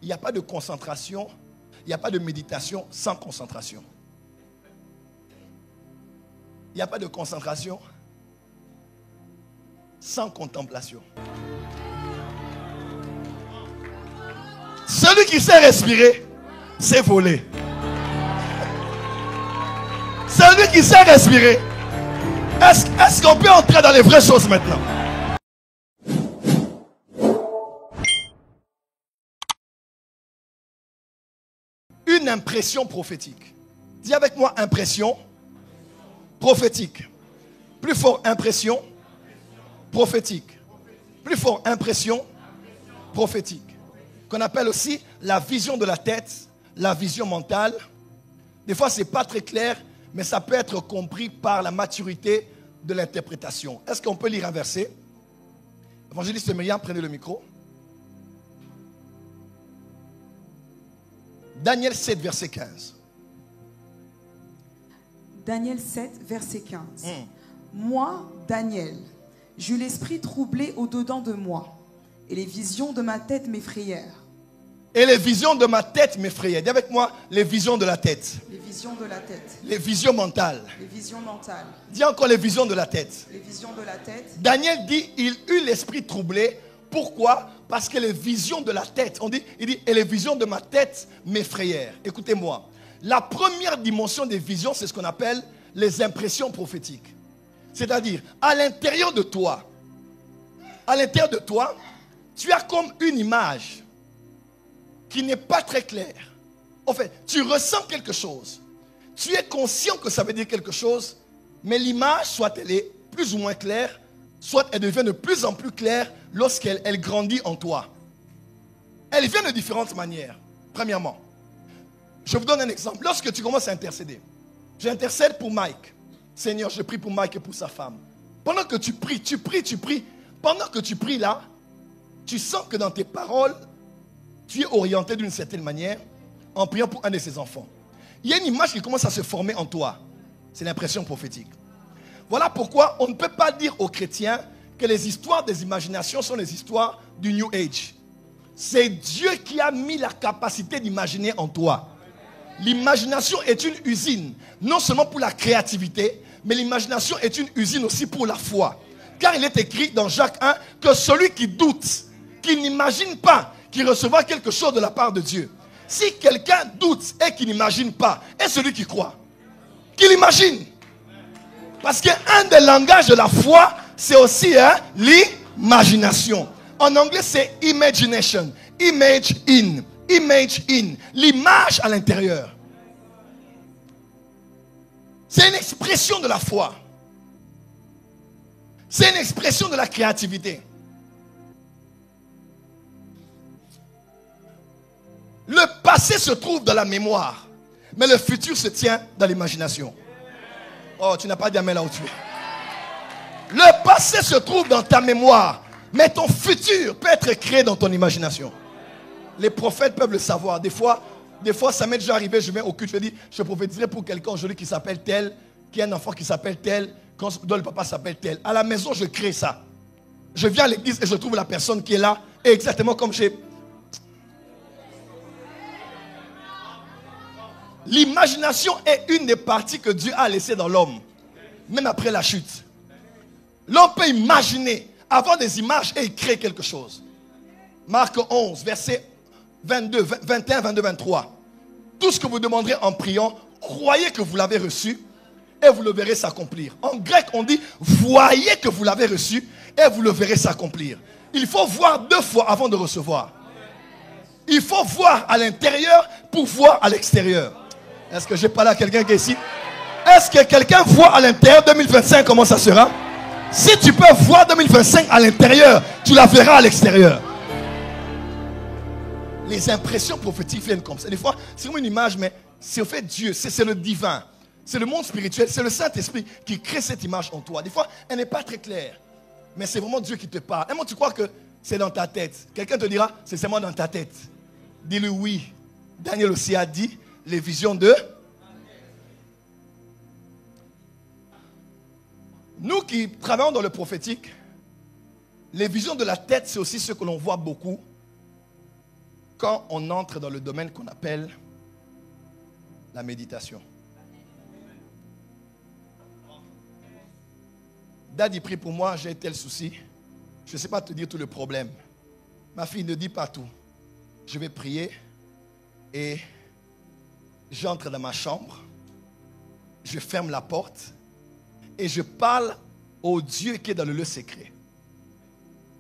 n'y a pas de concentration, il n'y a pas de méditation sans concentration. Il n'y a pas de concentration sans contemplation. Celui qui sait respirer, sait voler. Celui qui sait respirer, est-ce qu'on peut entrer dans les vraies choses maintenant? Une impression prophétique. Dis avec moi, impression prophétique. Plus fort, impression prophétique. Plus fort, impression prophétique. Qu'on appelle aussi la vision de la tête, la vision mentale. Des fois, ce n'est pas très clair, mais ça peut être compris par la maturité de l'interprétation. Est-ce qu'on peut lire un verset? Évangéliste Myriam, prenez le micro. Daniel 7, verset 15. Daniel 7, verset 15. Moi, Daniel, j'eus l'esprit troublé au-dedans de moi, et les visions de ma tête m'effrayèrent. Et les visions de ma tête m'effrayaient. Dis avec moi, les visions de la tête. Les visions de la tête. Les visions mentales. Les visions mentales. Dis encore les visions de la tête. Les visions de la tête. Daniel dit, il eut l'esprit troublé. Pourquoi? Parce que les visions de la tête, il dit, et les visions de ma tête m'effrayèrent. Écoutez-moi, la première dimension des visions, c'est ce qu'on appelle les impressions prophétiques. C'est-à-dire, à l'intérieur de toi, tu as comme une image qui n'est pas très claire. En fait, tu ressens quelque chose. Tu es conscient que ça veut dire quelque chose, mais l'image, soit elle est plus ou moins claire, soit elle devient de plus en plus claire lorsqu'elle grandit en toi. Elle vient de différentes manières. Premièrement, je vous donne un exemple. Lorsque tu commences à intercéder, j'intercède pour Mike. Seigneur, je prie pour Mike et pour sa femme. Pendant que tu pries. Pendant que tu pries là, tu sens que dans tes paroles, tu es orienté d'une certaine manière en priant pour un de ses enfants. Il y a une image qui commence à se former en toi. C'est l'impression prophétique. Voilà pourquoi on ne peut pas dire aux chrétiens que les histoires des imaginations sont les histoires du New Age. C'est Dieu qui a mis la capacité d'imaginer en toi. L'imagination est une usine, non seulement pour la créativité, mais l'imagination est une usine aussi pour la foi. Car il est écrit dans Jacques 1 que celui qui doute, qui n'imagine pas qu'il recevra quelque chose de la part de Dieu. Si quelqu'un doute et qu'il n'imagine pas, est celui qui croit, qu'il imagine. Parce qu'un des langages de la foi, c'est aussi l'imagination. En anglais, c'est imagination. Image in. Image in. L'image à l'intérieur. C'est une expression de la foi. C'est une expression de la créativité. Le passé se trouve dans la mémoire, mais le futur se tient dans l'imagination. Oh, tu n'as pas dit amen là où tu es. Le passé se trouve dans ta mémoire, mais ton futur peut être créé dans ton imagination. Les prophètes peuvent le savoir. Des fois, ça m'est déjà arrivé, je viens au culte, je dis, je prophétiserai pour quelqu'un aujourd'hui qui s'appelle tel, qui a un enfant qui s'appelle tel, dont le papa s'appelle tel. À la maison, je crée ça. Je viens à l'église et je trouve la personne qui est là, exactement comme j'ai... L'imagination est une des parties que Dieu a laissées dans l'homme, même après la chute. L'homme peut imaginer, avoir des images et il crée quelque chose. Marc 11, verset 22, 21, 22, 23. Tout ce que vous demanderez en priant, croyez que vous l'avez reçu et vous le verrez s'accomplir. En grec, on dit, voyez que vous l'avez reçu et vous le verrez s'accomplir. Il faut voir 2 fois avant de recevoir. Il faut voir à l'intérieur pour voir à l'extérieur. Est-ce que j'ai parlé à quelqu'un qui est ici? Est-ce que quelqu'un voit à l'intérieur 2025 comment ça sera? Si tu peux voir 2025 à l'intérieur, tu la verras à l'extérieur. Les impressions prophétiques viennent comme ça. Des fois, c'est comme une image, mais c'est au fait Dieu, c'est le divin. C'est le monde spirituel, c'est le Saint-Esprit qui crée cette image en toi. Des fois, elle n'est pas très claire, mais c'est vraiment Dieu qui te parle. Et moi, tu crois que c'est dans ta tête. Quelqu'un te dira, c'est seulement dans ta tête. Dis-le oui. Daniel aussi a dit, les visions de... Nous qui travaillons dans le prophétique, les visions de la tête, c'est aussi ce que l'on voit beaucoup. quand on entre dans le domaine qu'on appelle la méditation. Daddy prie pour moi, j'ai tel souci. Je ne sais pas te dire tout le problème. Ma fille, ne dit pas tout. Je vais prier et j'entre dans ma chambre. Je ferme la porte et je parle au Dieu qui est dans le lieu secret.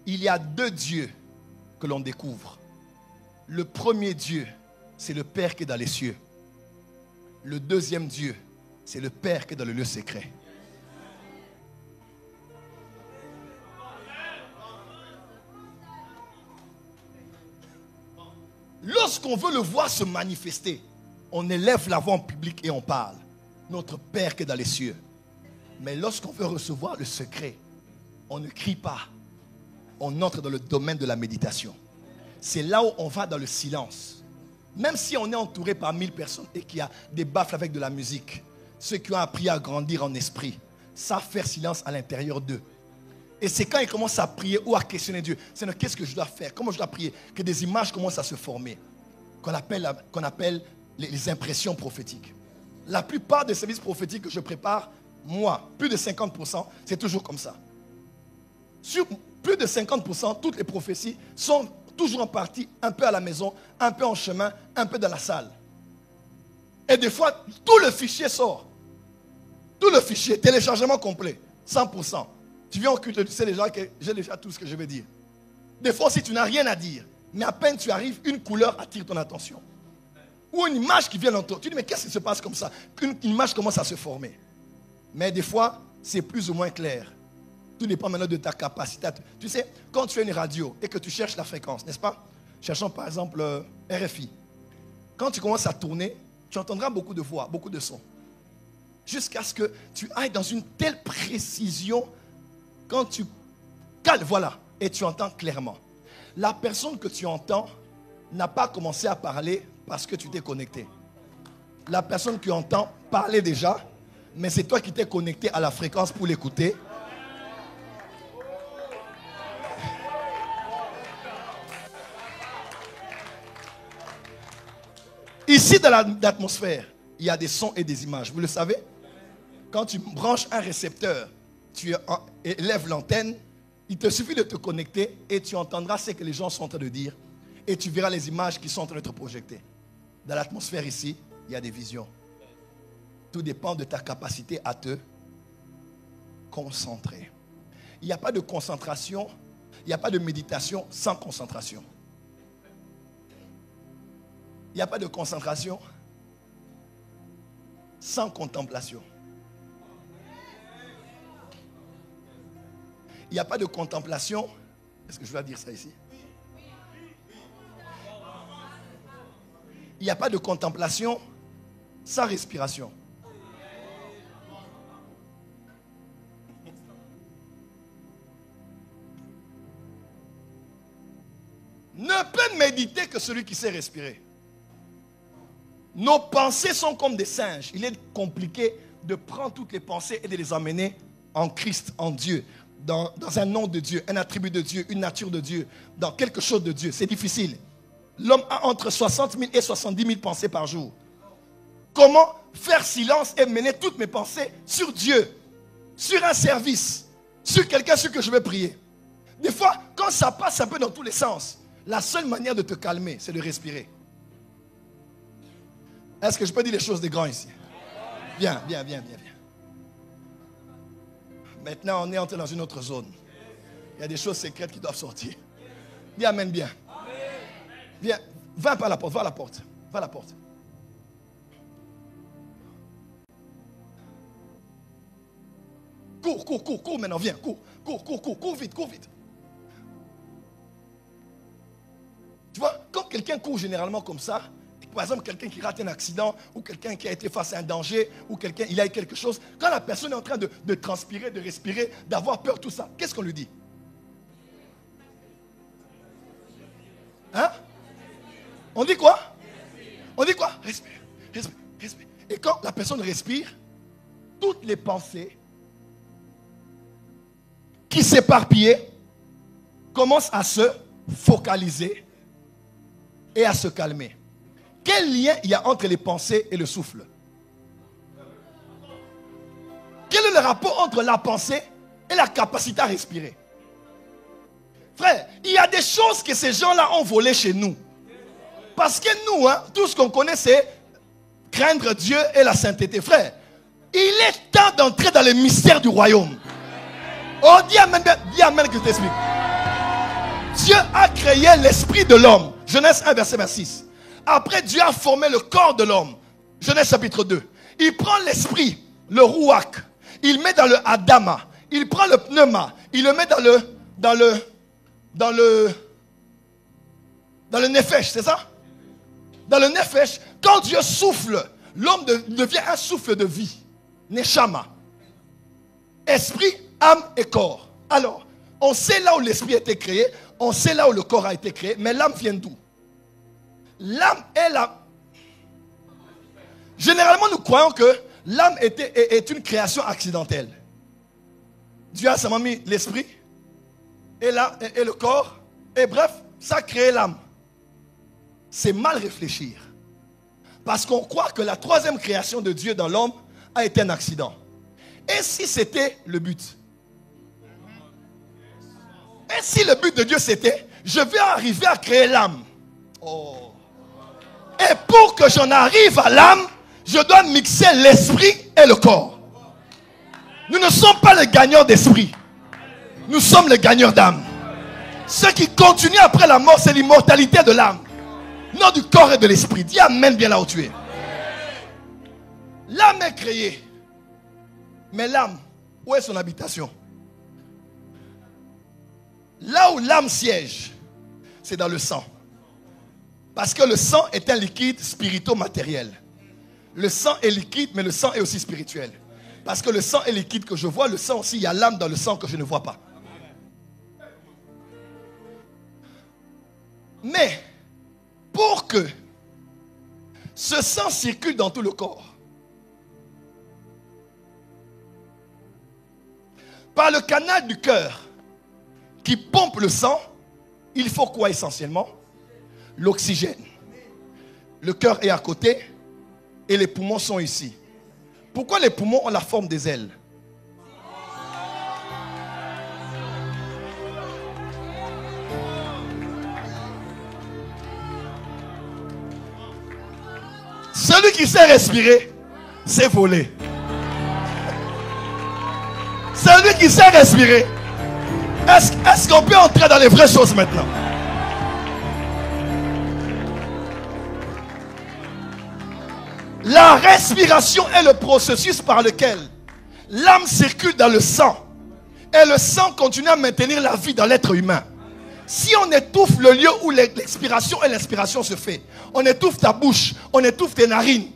Il y a 2 dieux que l'on découvre. Le premier Dieu, c'est le Père qui est dans les cieux. Le deuxième Dieu, c'est le Père qui est dans le lieu secret. Lorsqu'on veut le voir se manifester, on élève la voix en public et on parle. Notre Père qui est dans les cieux. Mais lorsqu'on veut recevoir le secret, on ne crie pas. On entre dans le domaine de la méditation. C'est là où on va dans le silence. Même si on est entouré par 1000 personnes et qu'il y a des baffles avec de la musique, ceux qui ont appris à grandir en esprit savent faire silence à l'intérieur d'eux. Et c'est quand ils commencent à prier ou à questionner Dieu. Seigneur, qu'est-ce que je dois faire? Comment je dois prier? Que des images commencent à se former. Qu'on appelle les impressions prophétiques. La plupart des services prophétiques que je prépare, moi, plus de 50%, c'est toujours comme ça. Sur plus de 50%, toutes les prophéties sont toujours en partie un peu à la maison, un peu en chemin, un peu dans la salle. Et des fois, tout le fichier sort. Tout le fichier, téléchargement complet, 100%. Tu viens au culte, tu sais déjà que j'ai déjà tout ce que je vais dire. Des fois, si tu n'as rien à dire, mais à peine tu arrives, une couleur attire ton attention. Ou une image qui vient dans toi. Tu dis, mais qu'est-ce qui se passe comme ça? Une image commence à se former. Mais des fois, c'est plus ou moins clair. Tout dépend maintenant de ta capacité. Tu sais, quand tu as une radio et que tu cherches la fréquence, n'est-ce pas? Cherchons par exemple RFI. Quand tu commences à tourner, tu entendras beaucoup de voix, beaucoup de sons. Jusqu'à ce que tu ailles dans une telle précision. Quand tu cales, voilà, et tu entends clairement. La personne que tu entends n'a pas commencé à parler parce que tu t'es connecté. La personne qui entend parlait déjà, mais c'est toi qui t'es connecté à la fréquence pour l'écouter. Ici, dans l'atmosphère, il y a des sons et des images. Vous le savez? Quand tu branches un récepteur, tu élèves l'antenne, il te suffit de te connecter et tu entendras ce que les gens sont en train de dire et tu verras les images qui sont en train d'être projetées. Dans l'atmosphère ici, il y a des visions. Tout dépend de ta capacité à te concentrer. Il n'y a pas de concentration, il n'y a pas de méditation sans concentration. Il n'y a pas de concentration sans contemplation. Il n'y a pas de contemplation. Est-ce que je dois dire ça ici? Il n'y a pas de contemplation sans respiration. Ne peut méditer que celui qui sait respirer. Nos pensées sont comme des singes. Il est compliqué de prendre toutes les pensées et de les emmener en Christ, en Dieu. Dans un nom de Dieu, un attribut de Dieu, une nature de Dieu, dans quelque chose de Dieu. C'est difficile. L'homme a entre 60 000 et 70 000 pensées par jour. Comment faire silence et mener toutes mes pensées sur Dieu, sur un service, sur quelqu'un sur que je vais prier? Des fois, quand ça passe un peu dans tous les sens, la seule manière de te calmer, c'est de respirer. Est-ce que je peux dire les choses des grands ici? Bien. Maintenant, on est entré dans une autre zone. Il y a des choses secrètes qui doivent sortir. Dis amen bien. Viens, va par la porte, va à la porte. Va à la porte. Cours maintenant, viens, cours vite. Tu vois, quand quelqu'un court généralement comme ça, par exemple quelqu'un qui rate un accident, ou quelqu'un qui a été face à un danger, ou quelqu'un, il a eu quelque chose, quand la personne est en train de transpirer, de respirer, d'avoir peur, tout ça, qu'est-ce qu'on lui dit? Hein? On dit quoi? On dit quoi? Respire. Et quand la personne respire, toutes les pensées qui s'éparpillaient commencent à se focaliser et à se calmer. Quel lien il y a entre les pensées et le souffle? Quel est le rapport entre la pensée et la capacité à respirer? Frère, il y a des choses que ces gens-là ont volées chez nous. Parce que nous, tout ce qu'on connaît, c'est craindre Dieu et la sainteté. Frère, il est temps d'entrer dans les mystères du royaume. Oh, dis amen que je t'explique. Dieu a créé l'esprit de l'homme. Genèse 1, verset 26. Après, Dieu a formé le corps de l'homme. Genèse chapitre 2. Il prend l'esprit, le rouak. Il met dans le adama. Il prend le pneuma. Il le met dans le nefesh, c'est ça? Dans le nefesh, quand Dieu souffle, l'homme devient un souffle de vie. Neshama. Esprit, âme et corps. Alors, on sait là où l'esprit a été créé, on sait là où le corps a été créé, mais l'âme vient d'où? L'âme est la... Généralement, nous croyons que l'âme est une création accidentelle. Dieu a seulement mis l'esprit et le corps, et bref, ça a créé l'âme. C'est mal réfléchir. Parce qu'on croit que la troisième création de Dieu dans l'homme a été un accident. Et si c'était le but? Et si le but de Dieu c'était, je vais arriver à créer l'âme. Oh. Et pour que j'en arrive à l'âme, je dois mixer l'esprit et le corps. Nous ne sommes pas les gagnants d'esprit. Nous sommes les gagneurs d'âme. Ce qui continue après la mort, c'est l'immortalité de l'âme. Non du corps et de l'esprit. Dis amen bien là où tu es. L'âme est créée. Mais l'âme, où est son habitation? Là où l'âme siège, c'est dans le sang. Parce que le sang est un liquide spirito-matériel. Le sang est liquide, mais le sang est aussi spirituel. Parce que le sang est liquide que je vois, le sang aussi, il y a l'âme dans le sang que je ne vois pas. Mais, pour que ce sang circule dans tout le corps, par le canal du cœur qui pompe le sang, il faut quoi essentiellement? L'oxygène. Le cœur est à côté et les poumons sont ici. Pourquoi les poumons ont la forme des ailes? Celui qui sait respirer, sait voler. Celui qui sait respirer. Est-ce qu'on peut entrer dans les vraies choses maintenant? La respiration est le processus par lequel l'âme circule dans le sang. Et le sang continue à maintenir la vie dans l'être humain. Si on étouffe le lieu où l'expiration et l'inspiration se fait, on étouffe ta bouche, on étouffe tes narines,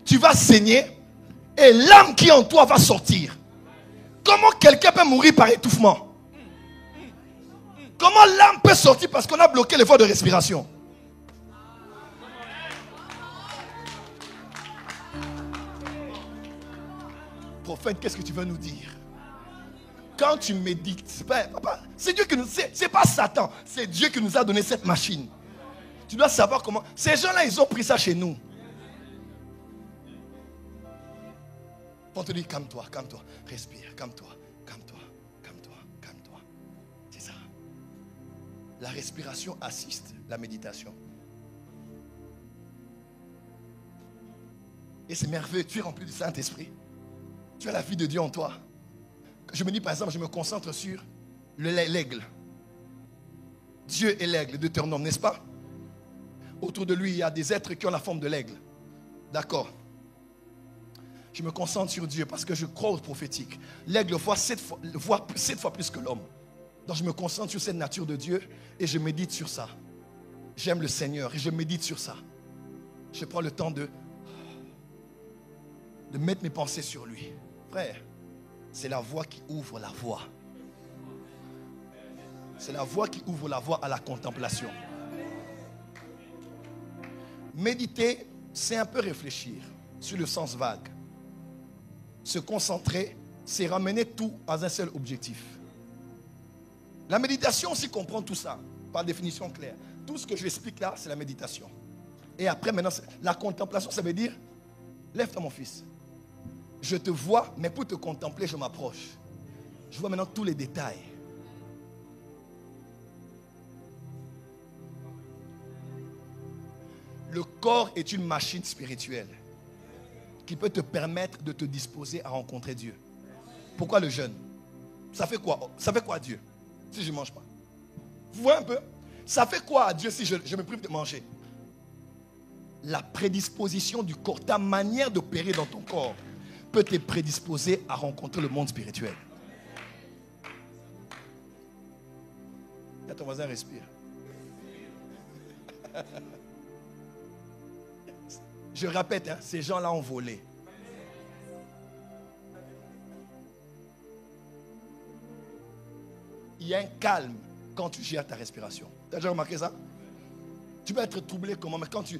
tu vas saigner et l'âme qui est en toi va sortir. Comment quelqu'un peut mourir par étouffement? Comment l'âme peut sortir parce qu'on a bloqué les voies de respiration? Prophète, qu'est-ce que tu veux nous dire? Quand tu médites, c'est Dieu qui nous... C'est pas Satan, c'est Dieu qui nous a donné cette machine. Tu dois savoir comment... Ces gens-là, ils ont pris ça chez nous. On te dit, calme-toi, respire, calme-toi. C'est ça. La respiration assiste la méditation. Et c'est merveilleux, tu es rempli du Saint-Esprit. Tu as la vie de Dieu en toi. Je me dis par exemple, je me concentre sur l'aigle. Dieu est l'aigle, Deutéronome, n'est-ce pas? Autour de lui, il y a des êtres qui ont la forme de l'aigle. D'accord. Je me concentre sur Dieu parce que je crois au prophétique. L'aigle voit 7 fois plus que l'homme. Donc je me concentre sur cette nature de Dieu et je médite sur ça. J'aime le Seigneur et je médite sur ça. Je prends le temps de mettre mes pensées sur lui. Frère, c'est la voix qui ouvre la voie. C'est la voix qui ouvre la voie à la contemplation. Méditer, c'est un peu réfléchir sur le sens vague. Se concentrer, c'est ramener tout à un seul objectif. La méditation aussi comprend tout ça, par définition claire. Tout ce que je explique là, c'est la méditation. Et après, maintenant, la contemplation, ça veut dire, lève-toi mon fils. Je te vois, mais pour te contempler, je m'approche. Je vois maintenant tous les détails. Le corps est une machine spirituelle qui peut te permettre de te disposer à rencontrer Dieu. Pourquoi le jeûne? Ça fait quoi? Ça fait quoi à Dieu si je ne mange pas? Vous voyez un peu? Ça fait quoi à Dieu si je me prive de manger? La prédisposition du corps, ta manière d'opérer dans ton corps peut te prédisposer à rencontrer le monde spirituel. Là, ton voisin respire. Je répète, hein, ces gens-là ont volé. Il y a un calme quand tu gères ta respiration. Tu as déjà remarqué ça? Tu peux être troublé comment, mais quand tu...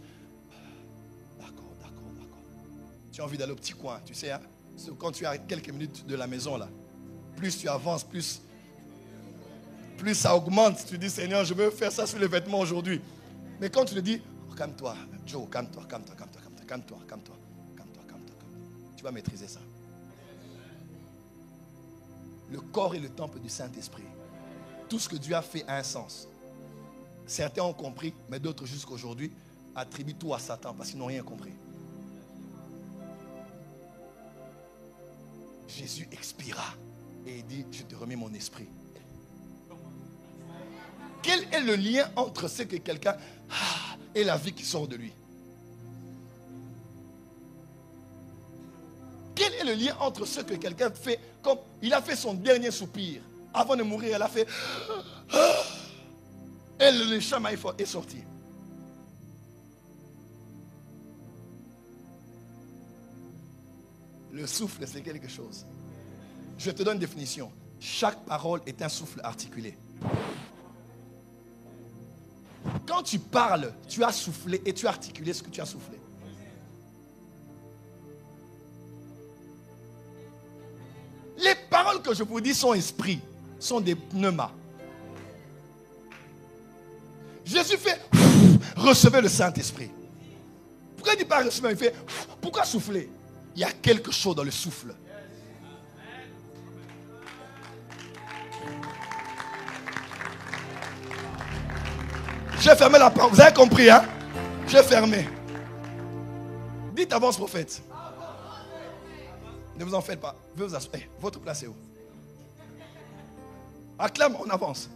D'accord. Tu as envie d'aller au petit coin, tu sais, hein? Quand tu es à quelques minutes de la maison, là, plus tu avances, plus ça augmente. Tu dis, Seigneur, je veux faire ça sur les vêtements aujourd'hui. Mais quand tu le dis, oh, calme-toi, Joe, calme-toi. Tu vas maîtriser ça. Le corps est le temple du Saint-Esprit. Tout ce que Dieu a fait a un sens. Certains ont compris, mais d'autres jusqu'aujourd'hui attribuent tout à Satan parce qu'ils n'ont rien compris. Jésus expira et il dit, je te remets mon esprit. Quel est le lien entre ce que quelqu'un a et la vie qui sort de lui? Quel est le lien entre ce que quelqu'un fait, comme il a fait son dernier soupir, avant de mourir, elle a fait et le chamaï est sorti. Le souffle, c'est quelque chose. Je te donne une définition. Chaque parole est un souffle articulé. Quand tu parles, tu as soufflé et tu as articulé ce que tu as soufflé. Les paroles que je vous dis sont esprits, sont des pneumas. Jésus fait recevez le Saint-Esprit. Pourquoi il ne dit pas recevoir? Il fait pourquoi souffler? Il y a quelque chose dans le souffle. J'ai fermé la porte. Vous avez compris, hein? J'ai fermé. Dites avance prophète. Ne vous en faites pas. Votre place est où? Acclame, on avance.